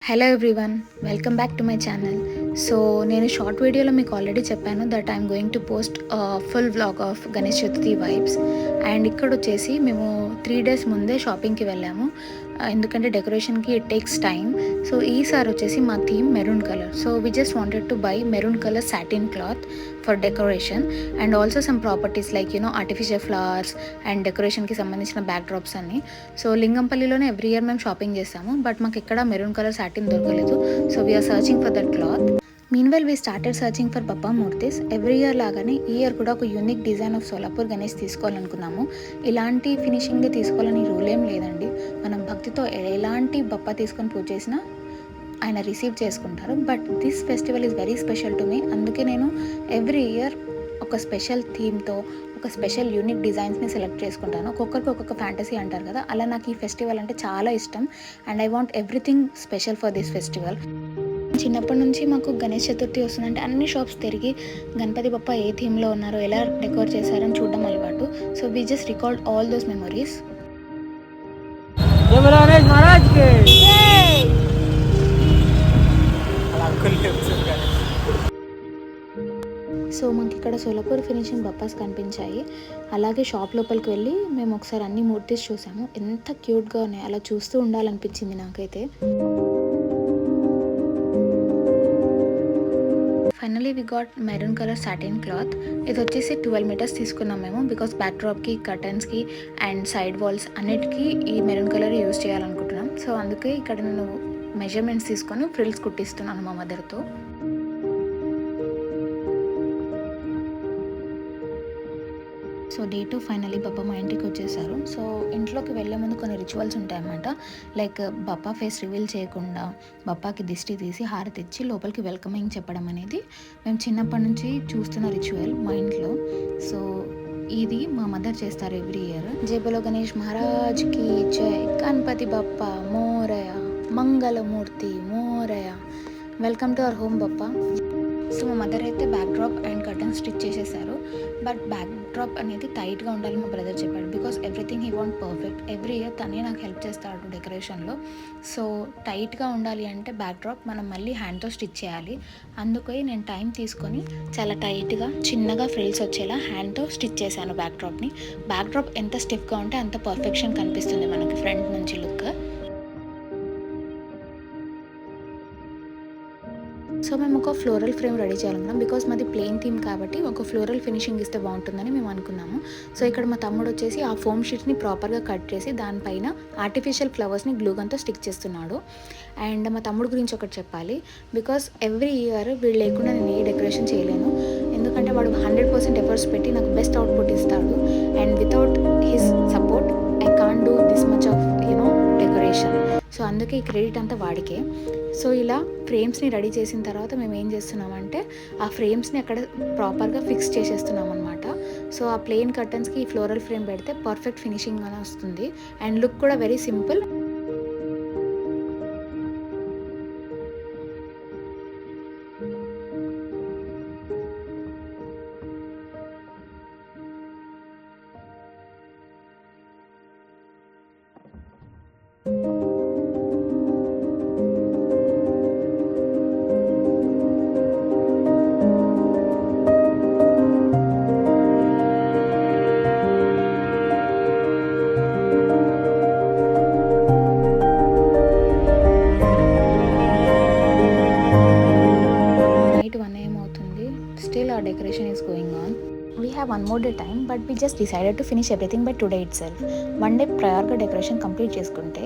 Hello everyone, welcome back to my channel. So నేను short వీడియోలో మీకు ఆల్రెడీ చెప్పాను that I'm going to post full vlog of Ganesh Chaturthi vibes. And ఇక్కడ వచ్చేసి మేము 3 days ముందే షాపింగ్కి వెళ్ళాము, ఎందుకంటే డెకరేషన్కి ఇట్ టేక్స్ టైమ్. సో ఈసారి వచ్చేసి మా theme maroon colour. So we just wanted to buy maroon colour satin cloth for decoration and also some properties like artificial flowers and డెకరేషన్కి సంబంధించిన బ్యాక్ డ్రాప్స్ అన్ని. సో లింగంపల్లిలోనే ఎవ్రీ ఇయర్ మేము shopping చేస్తాము, but మాకు ఇక్కడ మెరూన్ కలర్ సాటిన్ దొరకలేదు. So we are searching for that cloth. Meanwhile we started searching for Bappa murtis. Every year లాగానే ఈ ఇయర్ కూడా ఒక unique design of Solapur Ganesh తీసుకోవాలనుకున్నాము. ఇలాంటి ఫినిషింగ్ తీసుకోవాలని రూల్ ఏం లేదండి. మనం భక్తితో ఎలాంటి బప్పా తీసుకొని పూజ చేసినా ఆయన రిసీవ్ చేసుకుంటారు. But this festival is very special to me. అందుకే నేను ఎవ్రీ ఇయర్ ఒక స్పెషల్ థీమ్తో ఒక స్పెషల్ యూనిక్ డిజైన్స్ని సెలెక్ట్ చేసుకుంటాను. ఒక్కొక్కరికి ఒక్కొక్క ఫ్యాంటసీ అంటారు కదా, అలా నాకు ఈ ఫెస్టివల్ అంటే చాలా ఇష్టం. And I want everything special for this festival. చిన్నప్పటి నుంచి మాకు గణేష్ చతుర్థి వస్తుందంటే అన్ని షాప్స్ తిరిగి గణపతి బప్ప ఏ థీమ్లో ఉన్నారో, ఎలా డెకోర్ చేశారని చూడడం అలవాటు. So we just record all those memories. So మాకు ఇక్కడ సోలాపూర్ ఫినిషింగ్ బప్పాస్ కనిపించాయి. అలాగే షాప్ లోపలికి వెళ్ళి మేము ఒకసారి అన్ని మూర్తిస్ చూసాము. ఎంత క్యూట్గా ఉన్నాయి, అలా చూస్తూ ఉండాలనిపించింది నాకైతే. Finally we got maroon colour satin cloth. ఇది వచ్చేసి 12 meters తీసుకున్నాం మేము, బికాస్ బ్యాక్ డ్రాప్కి, కర్టన్స్కి అండ్ సైడ్ వాల్స్ అన్నిటికీ ఈ మెరూన్ కలర్ యూజ్ చేయాలనుకుంటున్నాం. సో అందుకే ఇక్కడ నేను మెజర్మెంట్స్ తీసుకొని ఫ్రిల్స్ కుట్టిస్తున్నాను మా మదర్తో. సో డే 2 ఫైనలీ బప్పా మా ఇంటికి వచ్చేసారు. సో ఇంట్లోకి వెళ్ళే ముందు కొన్ని రిచువల్స్ ఉంటాయన్నమాట. లైక్ బప్పా ఫేస్ రివీల్ చేయకుండా బప్పాకి దిష్టి తీసి హారతి ఇచ్చి లోపలికి వెల్కమింగ్ చెప్పడం అనేది మేము చిన్నప్పటి నుంచి చూస్తున్న రిచువల్ మా ఇంట్లో. సో ఇది మా మదర్ చేస్తారు ఎవ్రీ ఇయర్. జై బోలో గణేష్ మహారాజ్కి జై, Ganapati Bappa Morya, Mangalmurti Morya, welcome to our home Bappa. So మా మదర్ అయితే backdrop and curtain stitch చేసేసారు. బట్ బ్యాక్ డ్రాప్ అనేది టైట్గా ఉండాలి మా బ్రదర్ చెప్పాడు, because everything he want perfect. Every year తనే నాకు హెల్ప్ చేస్తాడు డెకరేషన్లో. సో టైట్గా ఉండాలి అంటే బ్యాక్ డ్రాప్ మనం మళ్ళీ హ్యాండ్తో స్టిచ్ చేయాలి. అందుకే నేను టైం తీసుకొని చాలా టైట్గా చిన్నగా ఫ్రిల్స్ వచ్చేలా హ్యాండ్తో స్టిచ్ చేశాను బ్యాక్ డ్రాప్ని. బ్యాక్ డ్రాప్ ఎంత స్టిఫ్గా ఉంటే అంత పర్ఫెక్షన్ కనిపిస్తుంది మనకి ఫ్రంట్ నుంచి లుక్. సో మేము ఒక ఫ్లోరల్ ఫ్రేమ్ రెడీ చేయాలనుకున్నాం, బికాస్ మాది ప్లెయిన్ థీమ్ కాబట్టి ఒక ఫ్లోరల్ ఫినిషింగ్ ఇస్తే బాగుంటుందని మేము అనుకున్నాము. సో ఇక్కడ మా తమ్ముడు వచ్చేసి ఆ ఫోమ్ షీట్ని ప్రాపర్గా కట్ చేసి దానిపైన ఆర్టిఫిషియల్ ఫ్లవర్స్ని గ్లూగన్తో స్టిక్ చేస్తున్నాడు. అండ్ మా తమ్ముడు గురించి ఒకటి చెప్పాలి, బికాస్ ఎవ్రీ ఇయర్ వీళ్ళు లేకుండా నేను ఏ డెకరేషన్ చేయలేను. ఎందుకంటే వాడు 100% ఎఫర్ట్స్ పెట్టి నాకు బెస్ట్ అవుట్పుట్ ఇస్తాడు. And without his support I can't do this much of decoration. So అందుకే ఈ క్రెడిట్ అంతా వాడికే. సో ఇలా ఫ్రేమ్స్ని రెడీ చేసిన తర్వాత మేము ఏం చేస్తున్నామంటే ఆ ఫ్రేమ్స్ని అక్కడ ప్రాపర్గా ఫిక్స్ చేసేస్తున్నాం అనమాట. సో ఆ ప్లెయిన్ కర్టన్స్కి ఈ ఫ్లోరల్ ఫ్రేమ్ పెడితే పర్ఫెక్ట్ ఫినిషింగ్ అని వస్తుంది అండ్ లుక్ కూడా very simple. Still our decoration is going on. We have one more day time, but we just decided to finish everything by today itself. One day prior ga decoration complete cheskunte,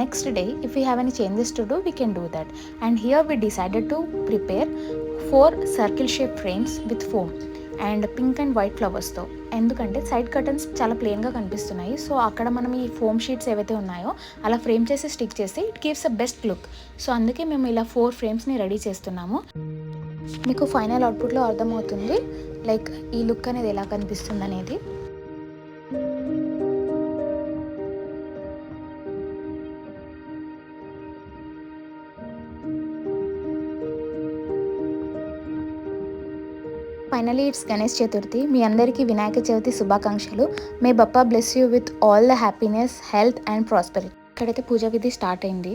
next day if we have any changes to do we can do that. And here we decided to prepare 4 circle shaped frames with foam and pink and white ఫ్లవర్స్తో. ఎందుకంటే side curtains చాలా ప్లెయిన్గా కనిపిస్తున్నాయి. So అక్కడ మనం ఈ foam sheets ఏవైతే ఉన్నాయో అలా ఫ్రేమ్ చేసి స్టిక్ చేస్తే it gives a best look. So అందుకే మేము ఇలా 4 ఫ్రేమ్స్ని రెడీ చేస్తున్నాము. మీకు ఫైనల్ అవుట్పుట్లో అర్థమవుతుంది లైక్ ఈ లుక్ అనేది ఎలా కనిపిస్తుంది అనేది. Finally it's Ganesh Chaturthi. మీ అందరికీ వినాయక చవితి శుభాకాంక్షలు. May Bappa bless you with all the happiness, health and prosperity. ఇక్కడైతే పూజా విధి స్టార్ట్ అయింది.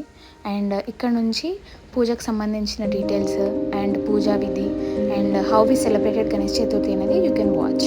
అండ్ ఇక్కడ నుంచి పూజకు సంబంధించిన details and puja vidhi and how we celebrated Ganesh Chaturthi అనేది యూ కెన్ వాచ్.